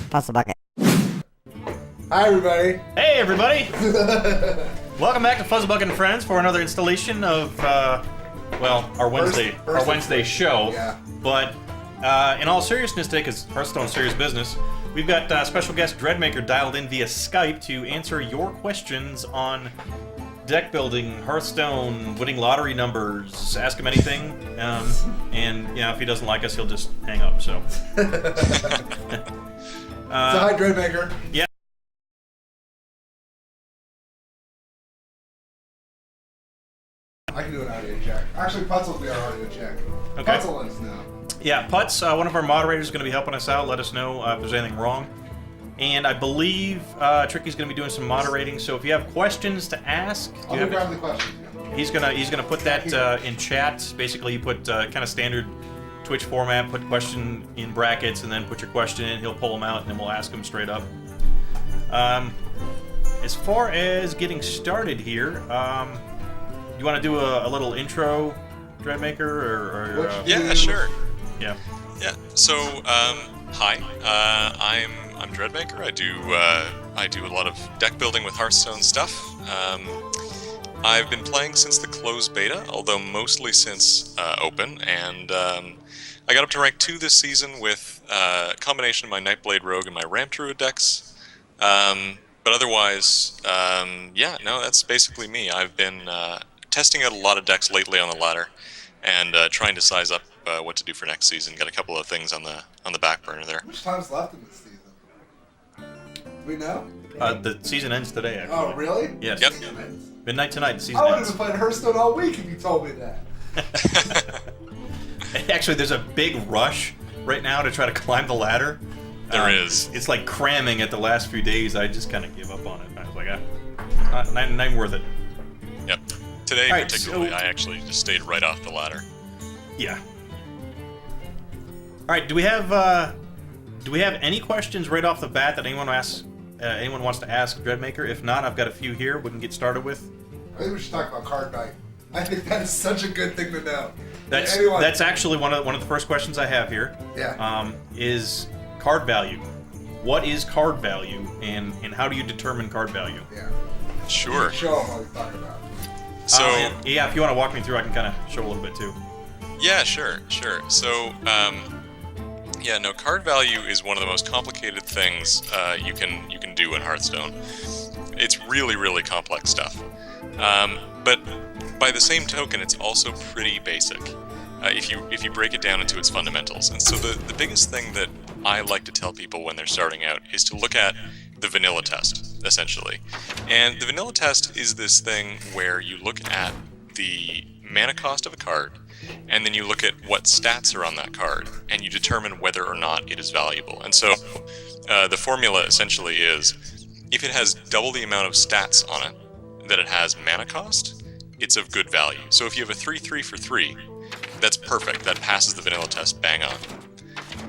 Puzzle Bukkit. Hi, everybody. Hey, everybody! Welcome back to Fuzzle Bukkit and Friends for another installation of, our Wednesday show. Yeah. But in all seriousness today, because Hearthstone's serious business, we've got special guest Dreadmaker dialed in via Skype to answer your questions on deck building, Hearthstone, winning lottery numbers, ask him anything, and if he doesn't like us, he'll just hang up. So, So hi, Dreadmaker. Yeah. I can do an audio check. Actually, Puzzle will be our audio check. Okay. Puzzle let us know. Yeah, Putz, one of our moderators, is going to be helping us out. Let us know if there's anything wrong. And I believe Tricky's going to be doing some moderating. So if you have questions to ask, I'll go grab the questions. Yeah. he's gonna put that in chat. Basically, you put kind of standard Twitch format. Put question in brackets, and then put your question in. He'll pull them out, and then we'll ask them straight up. As far as getting started here, you want to do a little intro, Dreadmaker, or Yeah, sure. Yeah. Yeah. So, hi. I'm Dreadmaker. I do a lot of deck building with Hearthstone stuff. I've been playing since the closed beta, although mostly since open, and I got up to rank 2 this season with a combination of my Nightblade Rogue and my Ramp Druid decks. But otherwise, that's basically me. I've been testing out a lot of decks lately on the ladder, and trying to size up what to do for next season. Got a couple of things on the back burner there. How much time's left in this season? Do we know? The season ends today, actually. Oh, really? Yes. Yep. Midnight tonight, the season I would have ends. been playing Hearthstone all week if you told me that. Actually, there's a big rush right now to try to climb the ladder. There is. It's like cramming at the last few days. I just kind of give up on it. I was like, not worth it. Yep. Today, Right, particularly, so- I actually just stayed right off the ladder. Yeah. All right. Do we have any questions right off the bat that anyone wants to ask Dreadmaker? If not, I've got a few here we can get started with. I think we should talk about card night. I think that is such a good thing to know. That's actually one of the first questions I have here. Yeah. Is card value. What is card value, and how do you determine card value? Yeah. Sure. Show them what we're talking about. So, yeah, if you want to walk me through, I can kind of show a little bit too. yeah, sure. So, card value is one of the most complicated things you can do in Hearthstone. It's really, really complex stuff. But by the same token, it's also pretty basic if you break it down into its fundamentals. And so the biggest thing that I like to tell people when they're starting out is to look at the vanilla test, essentially. And the vanilla test is this thing where you look at the mana cost of a card, and then you look at what stats are on that card, and you determine whether or not it is valuable. And so the formula essentially is, if it has double the amount of stats on it that it has mana cost, it's of good value. So if you have a 3/3 for 3, that's perfect. That passes the vanilla test bang on.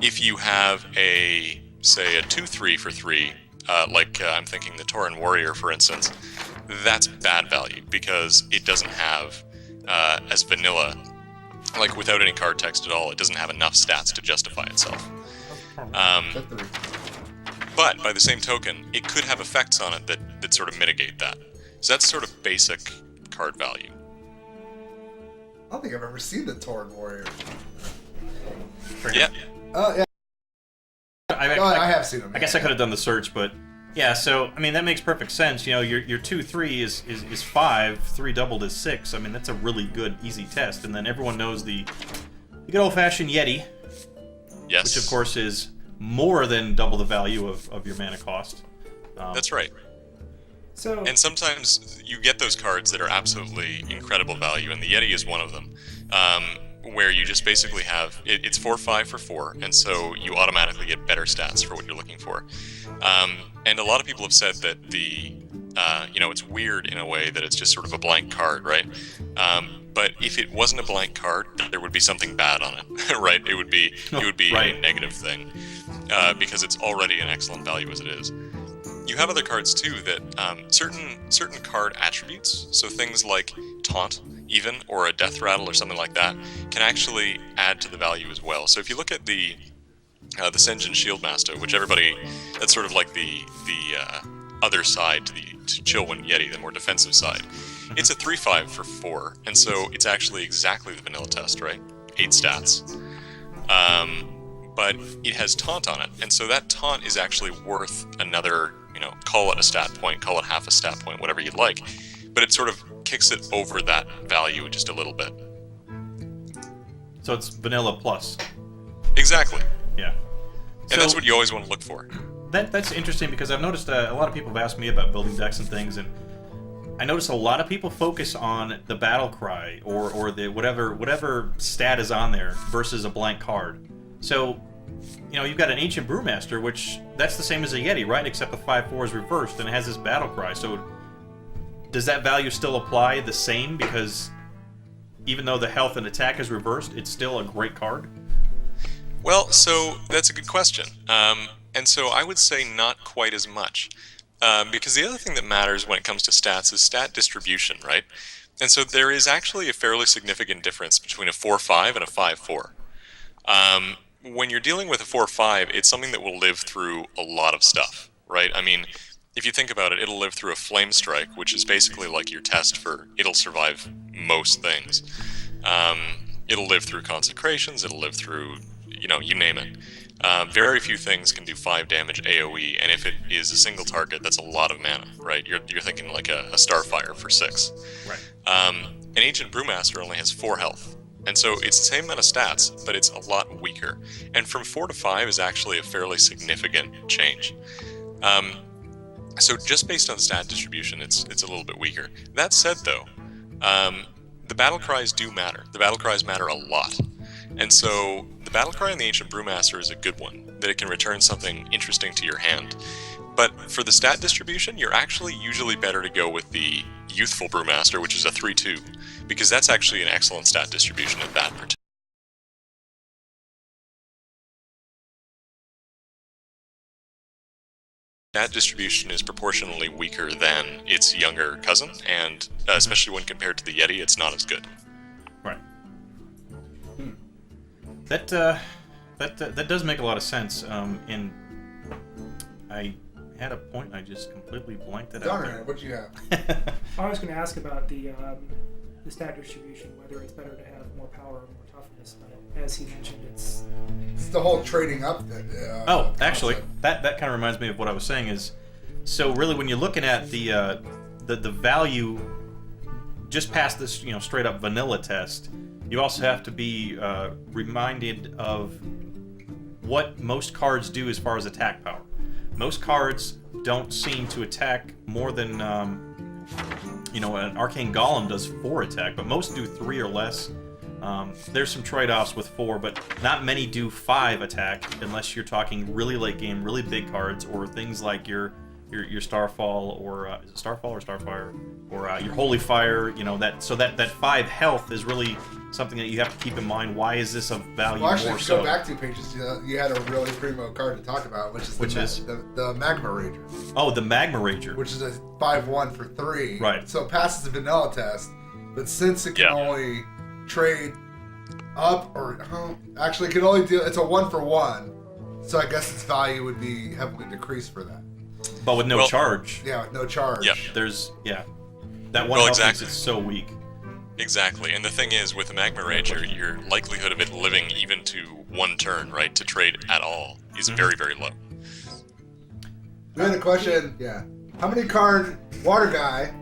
If you have a 2/3 for 3, I'm thinking the Tauren Warrior, for instance, that's bad value because it doesn't have, as vanilla, like without any card text at all, it doesn't have enough stats to justify itself. But by the same token, it could have effects on it that sort of mitigate that. So that's sort of basic card value. I don't think I've ever seen the Tauren Warrior. Yeah. Oh, yeah. I have seen him. I guess I could have done the search, but yeah. So I mean, that makes perfect sense. You know, your 2/3 is 5, 3 doubled is 6. I mean, that's a really good, easy test. And then everyone knows the good old-fashioned Yeti, Yes. which of course is more than double the value of your mana cost. That's right. So, And sometimes you get those cards that are absolutely incredible value, and the Yeti is one of them, where you just basically have, it's 4/5 for 4, and so you automatically get better stats for what you're looking for. And a lot of people have said that it's weird in a way that it's just sort of a blank card, right? But if it wasn't a blank card, there would be something bad on it, right? It would be Right. a negative thing, because it's already an excellent value as it is. You have other cards too that certain card attributes, so things like Taunt, even, or a Death Rattle or something like that, can actually add to the value as well. So if you look at the the Senjin Shieldmaster, which everybody, that's sort of like the other side to Chillwind Yeti, the more defensive side. It's a 3/5 for 4, and so it's actually exactly the vanilla test, right? 8 stats. But it has taunt on it, and so that taunt is actually worth another, call it a stat point, call it half a stat point, whatever you'd like, but it sort of kicks it over that value just a little bit. So it's vanilla plus. Exactly. Yeah. And that's what you always want to look for. That's interesting because I've noticed a lot of people have asked me about building decks and things, and I notice a lot of people focus on the battle cry or the whatever stat is on there versus a blank card. So, you've got an Ancient Brewmaster, which that's the same as a Yeti, right? Except the 5/4 is reversed and it has this battle cry. So, does that value still apply the same? Because even though the health and attack is reversed, it's still a great card. Well, so that's a good question. And so I would say not quite as much. Because the other thing that matters when it comes to stats is stat distribution, right? And so there is actually a fairly significant difference between a 4/5 and a 5/4. When you're dealing with a 4/5, it's something that will live through a lot of stuff, right? I mean, if you think about it, it'll live through a Flame Strike, which is basically like your test for it'll survive most things. It'll live through Consecrations, it'll live through, you name it. Very few things can do 5 damage AoE, and if it is a single target, that's a lot of mana, right? You're thinking like a Starfire for 6. Right. An Ancient Brewmaster only has 4 health, and so it's the same amount of stats, but it's a lot weaker. And from 4 to 5 is actually a fairly significant change. So just based on stat distribution, it's a little bit weaker. That said, though, the battle cries do matter. The battle cries matter a lot. And so the battle cry on the Ancient Brewmaster is a good one, that it can return something interesting to your hand. But for the stat distribution, you're actually usually better to go with the Youthful Brewmaster, which is a 3/2, because that's actually an excellent stat distribution at that particular. Stat distribution is proportionally weaker than its younger cousin, and especially when compared to the Yeti, it's not as good. Right. That does make a lot of sense. And I had a point, and I just completely blanked it out. Donaran, what do you have? I was going to ask about the stat distribution, whether it's better to have more power or more toughness. But as he mentioned, it's the whole trading up. Actually, that kind of reminds me of what I was saying. Is so really when you're looking at the value just past this, straight up vanilla test. You also have to be reminded of what most cards do as far as attack power. Most cards don't seem to attack more than, an Arcane Golem does 4 attack, but most do 3 or less. There's some trade-offs with 4, but not many do 5 attack unless you're talking really late game, really big cards, or things like your Starfall, or is it Starfall or Starfire, or your Holy Fire. That 5 health is really something that you have to keep in mind. Why is this of value? Well, actually, more if you so? go back 2 pages, you had a really primo card to talk about, which is the Magma Rager. Oh, the Magma Rager, which is a 5/1 for 3. Right. So it passes the vanilla test, but since it can only trade up, actually it can only do, it's a 1-for-1. So I guess its value would be heavily decreased for that. But with no charge. Yeah, with no charge. Yeah. That one health makes it so weak. Exactly, and the thing is, with a Magma Rager, your likelihood of it living even to 1 turn, right, to trade at all, is very, very low. We had a question, how many cards, Water Guy,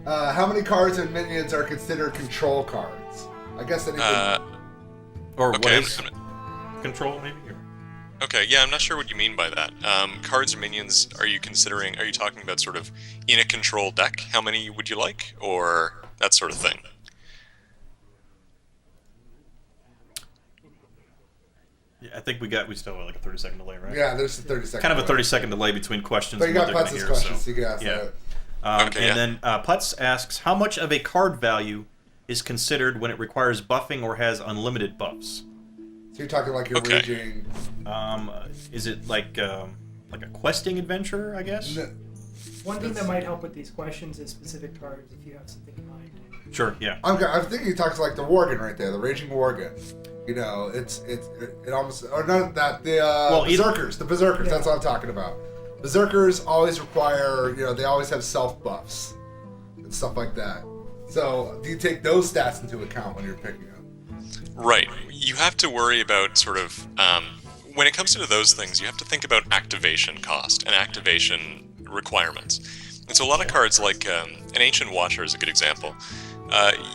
how many cards and minions are considered control cards? I guess anything... or okay, what is control, maybe? Okay, yeah, I'm not sure what you mean by that. Cards or minions, are you talking about sort of in a control deck? How many would you like? Or that sort of thing? Yeah, I think we still have like a 30-second delay, right? Yeah, there's a 30-second kind of a 30-second delay between questions. But you and got what they're Putz's gonna hear, questions, so you can ask that. Then Putz asks, how much of a card value is considered when it requires buffing or has unlimited buffs? So you're talking like you're raging... Is it like a questing adventure, I guess? No. One thing that might help with these questions is specific cards, if you have something in mind. Sure, yeah. I'm thinking he talks like the Worgen right there, the Raging Worgen. You know, it almost, or not that, the Berserkers, Yeah. that's what I'm talking about. Berserkers always require, they always have self buffs and stuff like that. So, do you take those stats into account when you're picking them? Right. You have to worry about sort of, when it comes to those things, you have to think about activation cost and activation requirements. And so a lot of cards like an Ancient Watcher is a good example.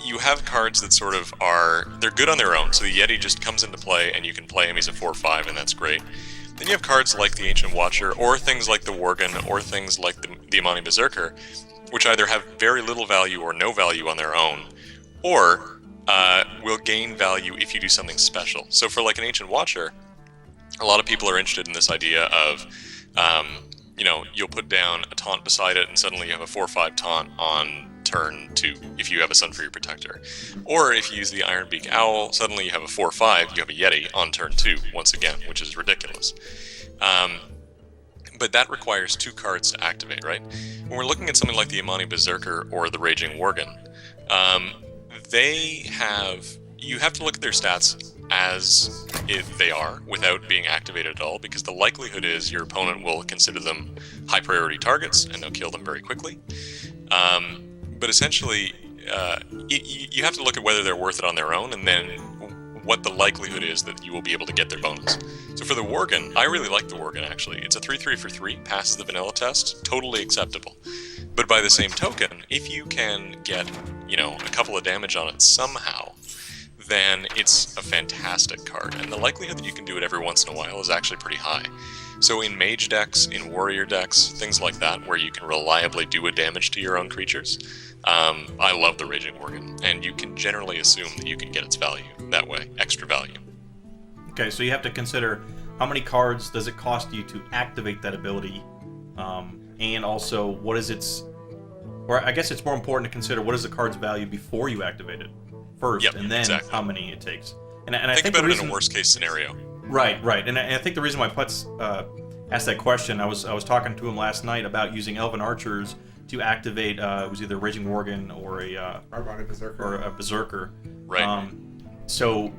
You have cards that sort of they're good on their own, so the Yeti just comes into play and you can play him, he's a 4/5 and that's great. Then you have cards like the Ancient Watcher, or things like the Worgen, or things like the Imani Berserker, which either have very little value or no value on their own, or will gain value if you do something special. So for like an Ancient Watcher, a lot of people are interested in this idea of, you'll put down a taunt beside it and suddenly you have a 4/5 taunt on turn 2 if you have a Sun for your Protector. Or if you use the Ironbeak Owl, suddenly you have a 4/5, you have a Yeti on turn 2 once again, which is ridiculous. But that requires 2 cards to activate, right? When we're looking at something like the Imani Berserker or the Raging Worgen, you have to look at their stats as they are without being activated at all, because the likelihood is your opponent will consider them high priority targets and they'll kill them very quickly. But essentially, you have to look at whether they're worth it on their own, and then what the likelihood is that you will be able to get their bonus. So for the Worgen, I really like the Worgen actually. It's a 3/3 for 3, passes the vanilla test, totally acceptable. But by the same token, if you can get, a couple of damage on it somehow, then it's a fantastic card. And the likelihood that you can do it every once in a while is actually pretty high. So in mage decks, in warrior decks, things like that, where you can reliably do a damage to your own creatures, I love the Raging Worgen, and you can generally assume that you can get its value that way, extra value. Okay, so you have to consider how many cards does it cost you to activate that ability, and also what is or I guess it's more important to consider what is the card's value before you activate it first, Yep, and then exactly. how many it takes. And I Think think about the it reason, in a worst case scenario. Right. And I think the reason why Putz asked that question, I was talking to him last night about using Elven Archers to activate. It was either a Raging Worgen or a Berserker. Right. So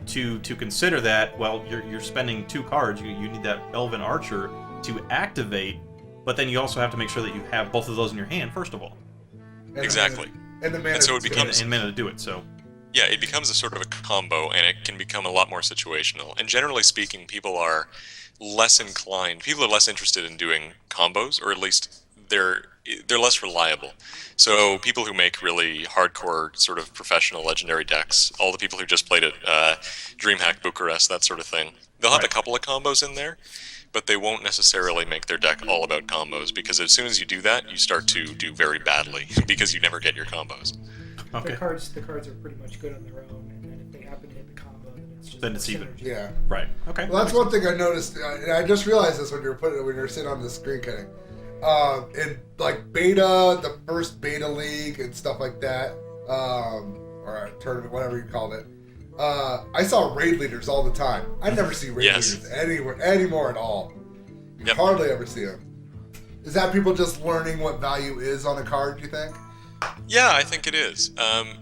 to consider that, well, you're spending 2 cards. You need that Elven Archer to activate, but then you also have to make sure that you have both of those in your hand first of all. Exactly. And the mana. And so it becomes And mana to do it. So. Yeah, it becomes a sort of a combo, and it can become a lot more situational. And generally speaking, people are less interested in doing combos, or at least they're less reliable. So people who make really hardcore sort of professional legendary decks, all the people who just played at DreamHack Bucharest, that sort of thing, they'll have a couple of combos in there, but they won't necessarily make their deck all about combos, because as soon as you do that, you start to do very badly, because you never get your combos. Okay. The cards are pretty much good on their own, and then if they happen to hit the combo, then it's just Then it's even. synergy. Yeah. Right. Okay. Well, that's one thing I noticed, and I just realized this when you were sitting on the screen cutting. In like beta, the first beta league and stuff like that, or a tournament, whatever you called it, I saw raid leaders all the time. I never see raid leaders anymore at all. You hardly ever see them. Is that people just learning what value is on a card, do you think? Yeah, I think it is.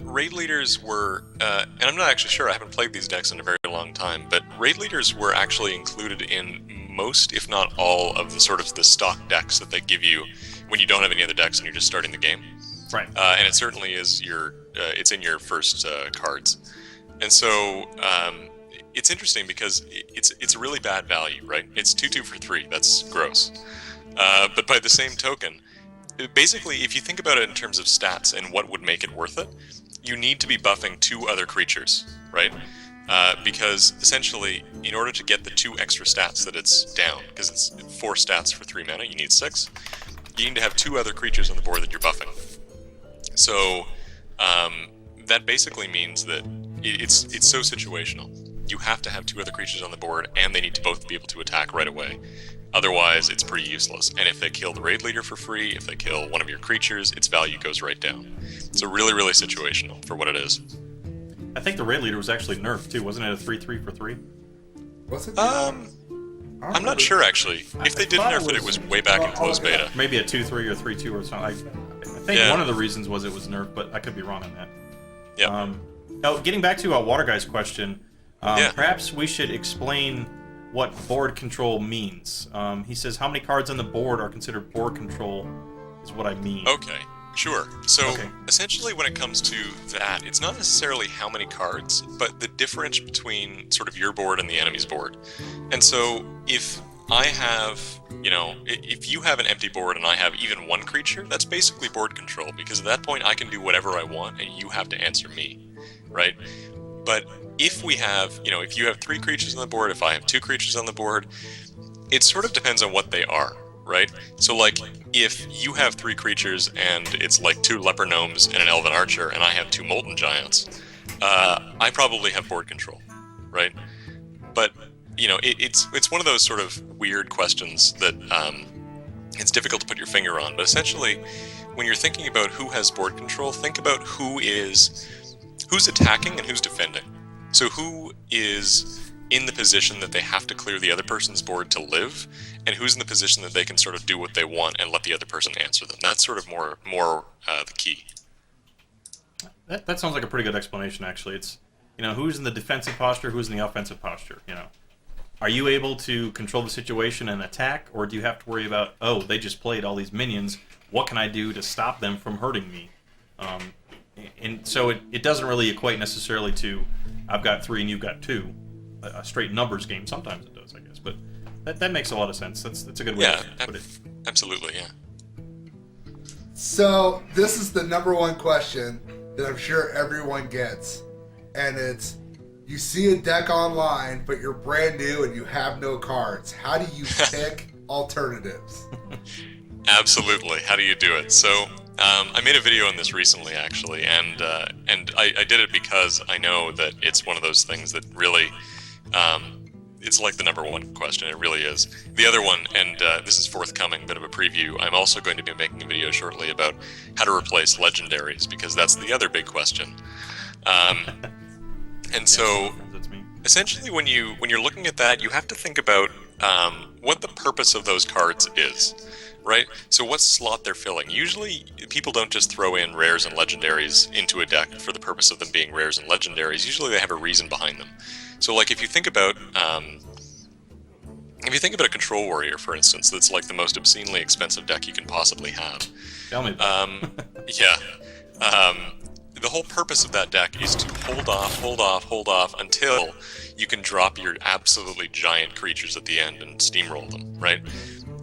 Raid leaders were, and I'm not actually sure, I haven't played these decks in a very long time, but raid leaders were actually included in most, if not all, of the sort of the stock decks that they give you when you don't have any other decks and you're just starting the game. Right. And it certainly is it's in your first cards. And so it's interesting because it's a really bad value, right? It's 2/2 for 3. That's gross. But by the same token, basically, if you think about it in terms of stats and what would make it worth it, you need to be buffing 2 other creatures, right? Because essentially, in order to get the 2 extra stats that it's down, because it's 4 stats for 3 mana, you need 6. You need to have 2 other creatures on the board that you're buffing. So that basically means that it's so situational. You have to have 2 other creatures on the board, and they need to both be able to attack right away. Otherwise, it's pretty useless. And if they kill the raid leader for free, if they kill one of your creatures, its value goes right down. So really, really situational for what it is. I think the raid leader was actually nerfed too, wasn't it? A 3/3 for 3. Was it? I'm not sure actually. If they did nerf it, it was way back in closed beta. Maybe a 2/3 or 3/2 or something. I think one of the reasons was it was nerfed, but I could be wrong on that. Yeah. Now, getting back to Water Guy's question, Yeah. Perhaps we should explain what board control means. He says, how many cards on the board are considered board control is what I mean. Okay, sure. So Okay. essentially when it comes to that, it's not necessarily how many cards, but the difference between sort of your board and the enemy's board. And so if I have, if you have an empty board and I have even one creature, that's basically board control, because at that point I can do whatever I want and you have to answer me, right? But if we have, if you have 3 creatures on the board, if I have 2 creatures on the board, it sort of depends on what they are, right? So like, if you have 3 creatures and it's like 2 leper gnomes and an elven archer, and I have 2 molten giants, I probably have board control, right? But it's one of those sort of weird questions that it's difficult to put your finger on. But essentially, when you're thinking about who has board control, think about who's attacking and who's defending. So who is in the position that they have to clear the other person's board to live, and who's in the position that they can sort of do what they want and let the other person answer them. That's sort of more the key. That sounds like a pretty good explanation, actually. It's, who's in the defensive posture, who's in the offensive posture, Are you able to control the situation and attack, or do you have to worry about, oh, they just played all these minions, what can I do to stop them from hurting me? And so it doesn't really equate necessarily to, I've got 3 and you've got 2. A straight numbers game. Sometimes it does, I guess, but that makes a lot of sense. That's a good way to put it. Absolutely, yeah. So this is the number one question that I'm sure everyone gets, and it's, you see a deck online, but you're brand new and you have no cards. How do you pick alternatives? Absolutely. How do you do it? So I made a video on this recently, actually, and I did it because I know that it's one of those things that really, it's like the number one question. It really is. The other one, and this is forthcoming, bit of a preview, I'm also going to be making a video shortly about how to replace legendaries, because that's the other big question. And so, essentially, when you're looking at that, you have to think about what the purpose of those cards is, right? So what slot they're filling. Usually, people don't just throw in rares and legendaries into a deck for the purpose of them being rares and legendaries. Usually, they have a reason behind them. So, like, if you think about a control warrior, for instance, that's like the most obscenely expensive deck you can possibly have. Tell me. The whole purpose of that deck is to hold off until you can drop your absolutely giant creatures at the end and steamroll them, right?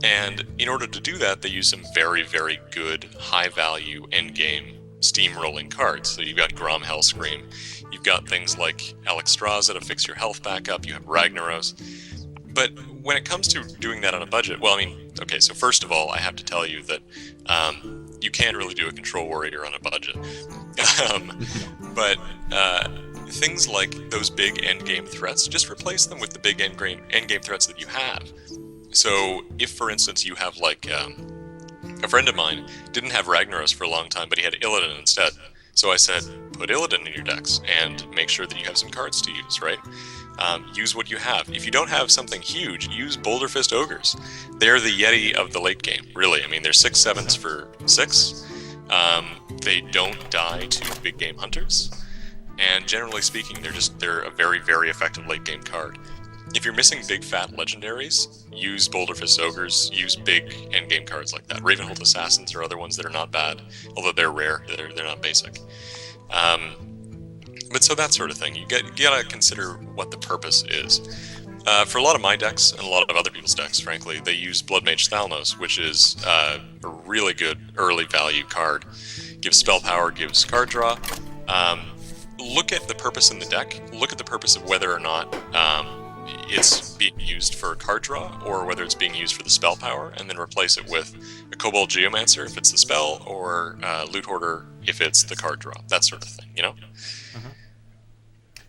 And in order to do that, they use some very, very good, high-value endgame steamrolling cards. So you've got Grom Hellscream, you've got things like Alexstrasza to fix your health back up, you have Ragnaros. But when it comes to doing that on a budget, well, I mean, okay, so first of all, I have to tell you that you can't really do a control warrior on a budget. But things like those big endgame threats, just replace them with the big endgame threats that you have. So if, for instance, you have like a friend of mine didn't have Ragnaros for a long time, but he had Illidan instead. So I said, put Illidan in your decks and make sure that you have some cards to use, right? Use what you have. If you don't have something huge, use Boulder Fist Ogres. They're the Yeti of the late game, really. I mean, they're 6/7s for 6. They don't die to big game hunters. And generally speaking, they're a very, very effective late game card. If you're missing big fat legendaries, use Boulder Fist Ogres, use big end game cards like that. Ravenhold Assassins are other ones that are not bad, although they're rare, they're not basic. But so that sort of thing, you gotta consider what the purpose is. For a lot of my decks, and a lot of other people's decks, frankly, they use Bloodmage Thalnos, which is a really good early value card. Gives spell power, gives card draw. Look at the purpose in the deck, look at the purpose of whether or not it's being used for card draw, or whether it's being used for the spell power, and then replace it with a Kobold Geomancer if it's the spell, or Loot Hoarder if it's the card draw, that sort of thing, you know? Mm-hmm.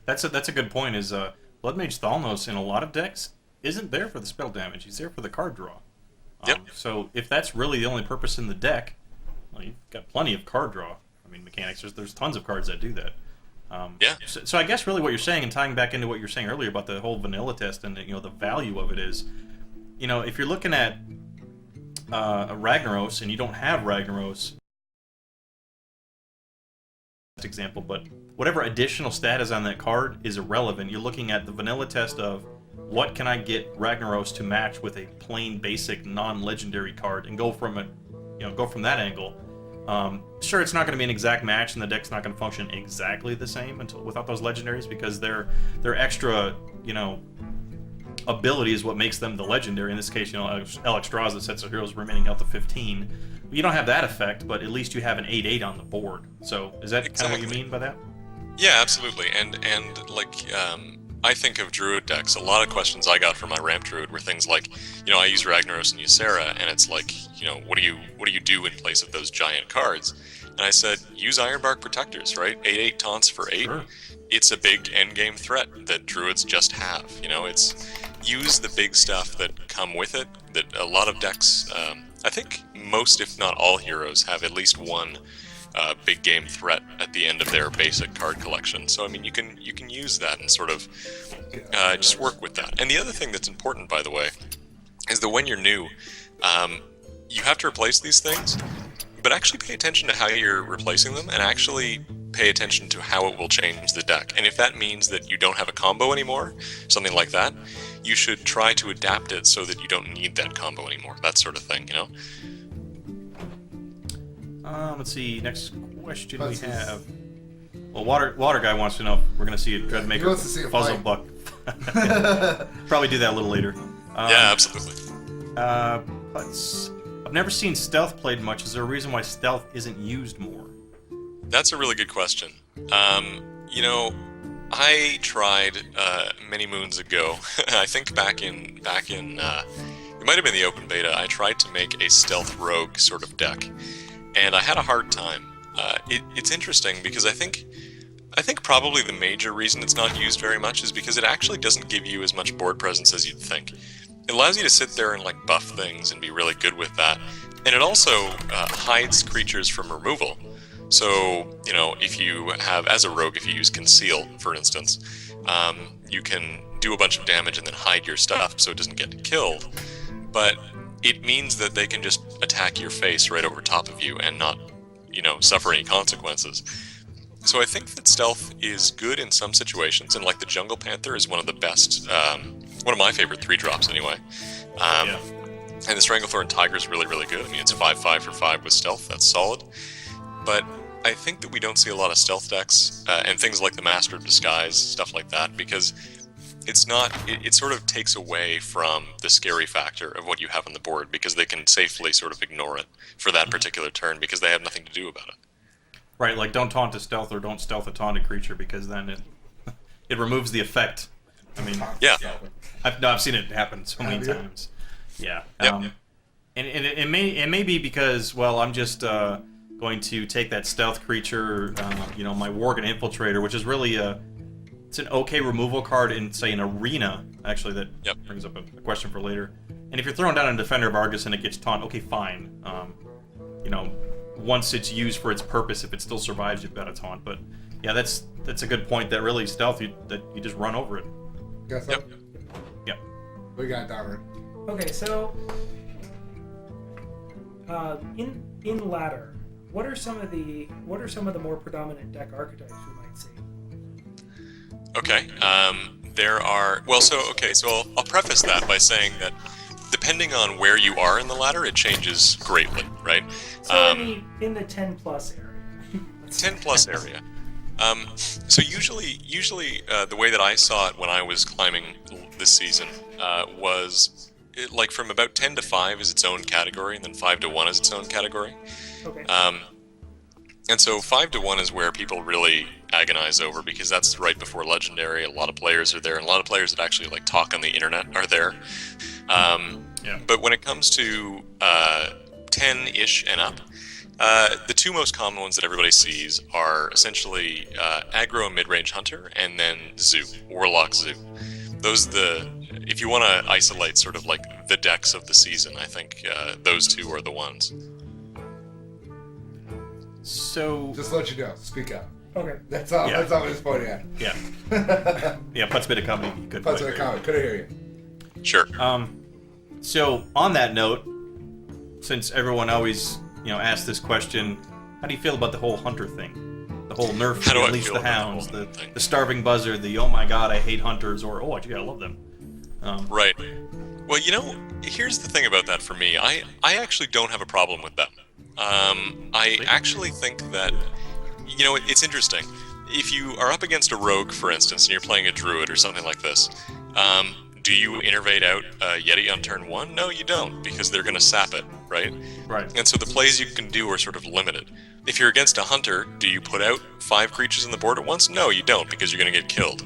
That's a good point, is Bloodmage Thalnos in a lot of decks isn't there for the spell damage, he's there for the card draw. Yep. So if that's really the only purpose in the deck, well, you've got plenty of card draw. I mean, mechanics, there's tons of cards that do that. Yeah. So I guess really what you're saying, and tying back into what you were saying earlier about the whole vanilla test and the value of it is, if you're looking at a Ragnaros and you don't have Ragnaros, example, but whatever additional stat is on that card is irrelevant. You're looking at the vanilla test of what can I get Ragnaros to match with a plain basic non-legendary card, and go from that angle. Sure, it's not going to be an exact match, and the deck's not going to function exactly the same without those legendaries, because their extra, ability is what makes them the legendary. In this case, Alexstrasza sets of heroes remaining health of 15. You don't have that effect, but at least you have an 8/8 on the board. So is that kind of what you mean by that? Yeah, absolutely. And I think of Druid decks. A lot of questions I got from my Ramp Druid were things like, I use Ragnaros and Ysera, and it's like, what do you do in place of those giant cards? And I said, use Ironbark Protectors, right? 8/8 taunts for 8. Sure. It's a big endgame threat that Druids just have. It's use the big stuff that come with it. That a lot of decks, I think most, if not all, heroes have at least one big game threat at the end of their basic card collection. So I mean, you can use that and sort of just work with that. And the other thing that's important, by the way, is that when you're new, you have to replace these things, but actually pay attention to how you're replacing them, and actually pay attention to how it will change the deck. And if that means that you don't have a combo anymore, something like that, you should try to adapt it so that you don't need that combo anymore. That sort of thing, Let's see. Next question we have. Well, Water Guy wants to know if we're going to see a Dreadmaker he wants to see a Fuzzle fight. Buck. Probably do that a little later. Yeah, absolutely. I've never seen Stealth played much. Is there a reason why Stealth isn't used more? That's a really good question. I tried many moons ago. I think back in it might have been the open beta. I tried to make a stealth rogue sort of deck, and I had a hard time. It's interesting because I think probably the major reason it's not used very much is because it actually doesn't give you as much board presence as you'd think. It allows you to sit there and buff things and be really good with that, and it also hides creatures from removal. So, if you have, as a rogue, if you use Conceal, for instance, you can do a bunch of damage and then hide your stuff so it doesn't get killed. But it means that they can just attack your face right over top of you and not, suffer any consequences. So I think that Stealth is good in some situations, and the Jungle Panther is one of the best, one of my favorite 3-drops anyway. Yeah. And the Stranglethorn Tiger is really, really good. I mean, it's 5/5 for 5 with Stealth. That's solid. But I think that we don't see a lot of stealth decks and things like the Master of Disguise, stuff like that, because it's not. It sort of takes away from the scary factor of what you have on the board, because they can safely sort of ignore it for that particular turn because they have nothing to do about it. Right, don't taunt a stealth or don't stealth a taunted creature, because then it removes the effect. I mean, Yeah. I've seen it happen so many times. Yeah. Yep. And it may be because, well, I'm just going to take that stealth creature, my Worgen Infiltrator, which is really it's an okay removal card in, say, an arena, actually, that brings up a question for later. And if you're throwing down a Defender of Argus and it gets taunt, okay, fine. Once it's used for its purpose, if it still survives, you've got a taunt. But yeah, that's a good point. That really stealth, that you just run over it. Guess so? Yep. We got Donaran. Okay, so in ladder, what are some of the more predominant deck archetypes we might see? Okay. There are. Well, so I'll preface that by saying that depending on where you are in the ladder, it changes greatly, right? So in the 10 plus area. 10 plus area. So usually the way that I saw it when I was climbing this season was from about 10 to 5 is its own category, and then 5 to 1 is its own category. Okay. And so 5 to 1 is where people really agonize over, because that's right before Legendary. A lot of players are there, and a lot of players that actually talk on the internet are there. But when it comes to 10-ish and up, the two most common ones that everybody sees are essentially aggro and mid-range hunter, and then zoo, warlock zoo. If you want to isolate sort of the decks of the season, I think those two are the ones. So Just to let you know, speak up. Okay. That's all. Yeah. That's all we're just pointing at. yeah, Putz bit of comedy. Good That's point. a comment. Couldn't hear you. Sure. So on that note, since everyone always asks this question, how do you feel about the whole hunter thing? The whole nerf How do I Unleash feel the about the Hounds, whole the thing? starving buzzard, the oh my god I hate hunters, or oh I gotta love them. Right. Well, here's the thing about that for me. I actually don't have a problem with them. I actually think that, it's interesting. If you are up against a rogue, for instance, and you're playing a druid or something like this, do you innervate out Yeti on turn 1? No, you don't, because they're going to sap it, right? Right. And so the plays you can do are sort of limited. If you're against a hunter, do you put out 5 creatures on the board at once? No, you don't, because you're going to get killed.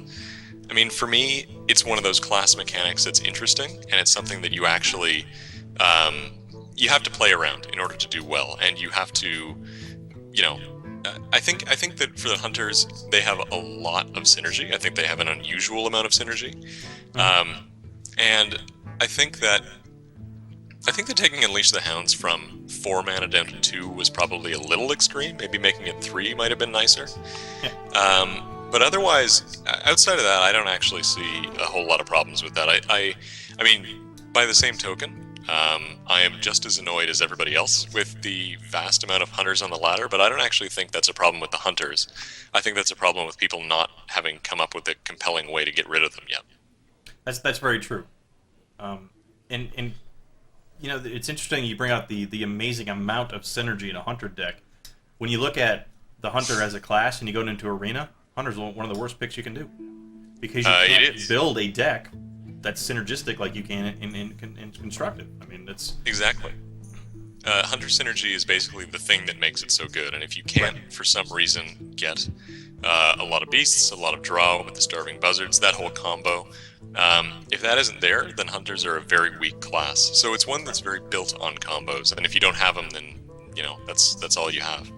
I mean, for me, it's one of those class mechanics that's interesting, and it's something that you actually, you have to play around in order to do well, and you have to, I think that for the hunters, they have a lot of synergy. I think they have an unusual amount of synergy, and I think that taking Unleash the Hounds from 4 mana down to 2 was probably a little extreme. Maybe making it 3 might have been nicer. Yeah. But otherwise, outside of that, I don't actually see a whole lot of problems with that. I mean, by the same token, I am just as annoyed as everybody else with the vast amount of hunters on the ladder, but I don't actually think that's a problem with the hunters. I think that's a problem with people not having come up with a compelling way to get rid of them yet. That's very true. And it's interesting you bring out the amazing amount of synergy in a hunter deck. When you look at the hunter as a class and you go into arena, hunter's one of the worst picks you can do, because you can't build a deck that's synergistic like you can in constructed. I mean, that's exactly. Hunter synergy is basically the thing that makes it so good, and if you can't, for some reason, get a lot of beasts, a lot of draw with the starving buzzards, that whole combo, if that isn't there, then hunters are a very weak class. So it's one that's very built on combos, and if you don't have them, then that's all you have.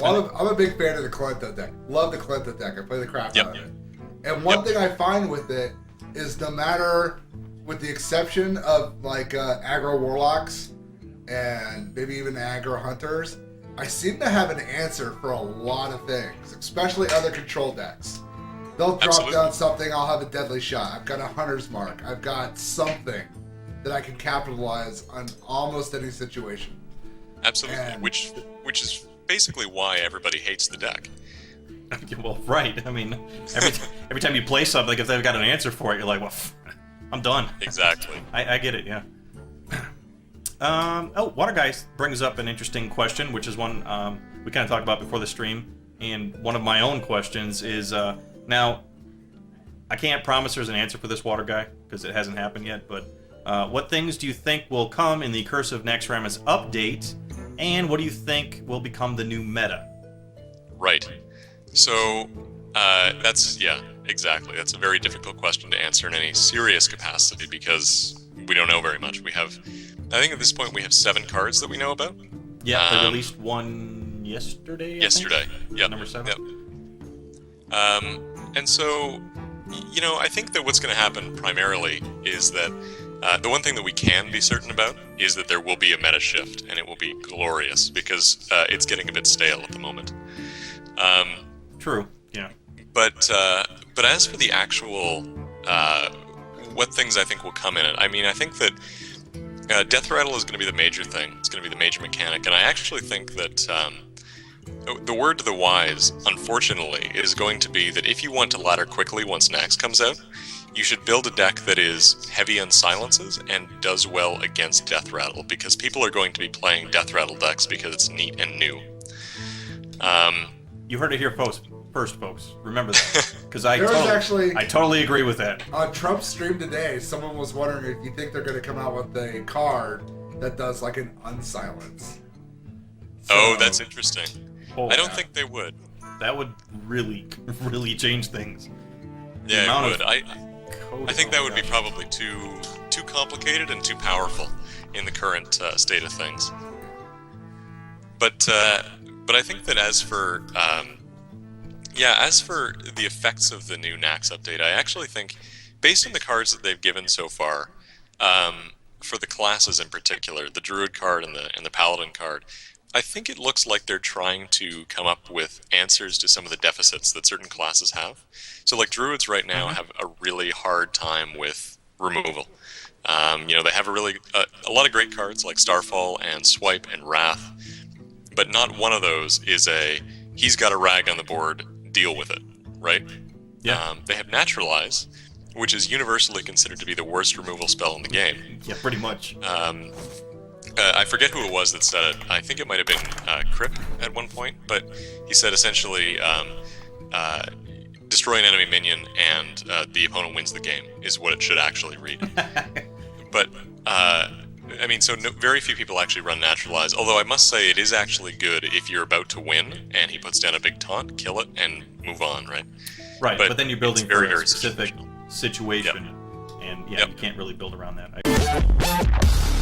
Well, I'm a big fan of the Kalenta deck. Love the Kalenta deck. I play the crap out of it. And one thing I find with it is, no matter, with the exception of like aggro warlocks and maybe even aggro hunters, I seem to have an answer for a lot of things, especially other control decks. They'll drop down something, I'll have a deadly shot. I've got a hunter's mark. I've got something that I can capitalize on almost any situation. Absolutely, And which is basically why everybody hates the deck. well, right. I mean, every time you play something, if they've got an answer for it, you're like, well, I'm done. Exactly. I get it, yeah. Water Guy brings up an interesting question, which is one we kind of talked about before the stream, and one of my own questions is, now, I can't promise there's an answer for this, Water Guy, because it hasn't happened yet, but what things do you think will come in the Curse of Naxxramas update, and what do you think will become the new meta? Right. So, exactly. That's a very difficult question to answer in any serious capacity, because we don't know very much. I think at this point we have 7 cards that we know about. Yeah, they released one yesterday, Yesterday, yep. Number 7. Yep. And so, I think that what's going to happen primarily is that the one thing that we can be certain about is that there will be a meta shift, and it will be glorious, because it's getting a bit stale at the moment. True, yeah. But as for the actual, what things I think will come in it, I mean, I think that Death Rattle is going to be the major thing. It's going to be the major mechanic, and I actually think that the word to the wise, unfortunately, is going to be that if you want to ladder quickly once Nax comes out, you should build a deck that is heavy on silences and does well against Death Rattle, because people are going to be playing Death Rattle decks because it's neat and new. You heard it here first, folks. Remember that, because I actually, totally agree with that. on Trump's stream today, someone was wondering if you think they're going to come out with a card that does like an unsilence. Oh, that's interesting. Oh, I don't think they would. That would really, really change things. Yeah, it would. I think that would be probably too complicated and too powerful in the current state of things. But I think that as for the effects of the new Nax update, I actually think, based on the cards that they've given so far, for the classes in particular, the Druid card and the Paladin card, I think it looks like they're trying to come up with answers to some of the deficits that certain classes have. So, like, Druids right now have a really hard time with removal. They have a lot of great cards like Starfall and Swipe and Wrath, but not one of those is a he's got a rag on the board, deal with it, right? Yeah. They have Naturalize, which is universally considered to be the worst removal spell in the game. Yeah, pretty much. I forget who it was that said it. I think it might have been Crip at one point, but he said essentially, destroy an enemy minion and the opponent wins the game is what it should actually read. But, I mean, so very few people actually run Naturalize, although I must say it is actually good if you're about to win and he puts down a big taunt, kill it, and move on, right? Right, but then you're building very, for a very specific situational. situation, Yep. and yeah, Yep. you can't really build around that.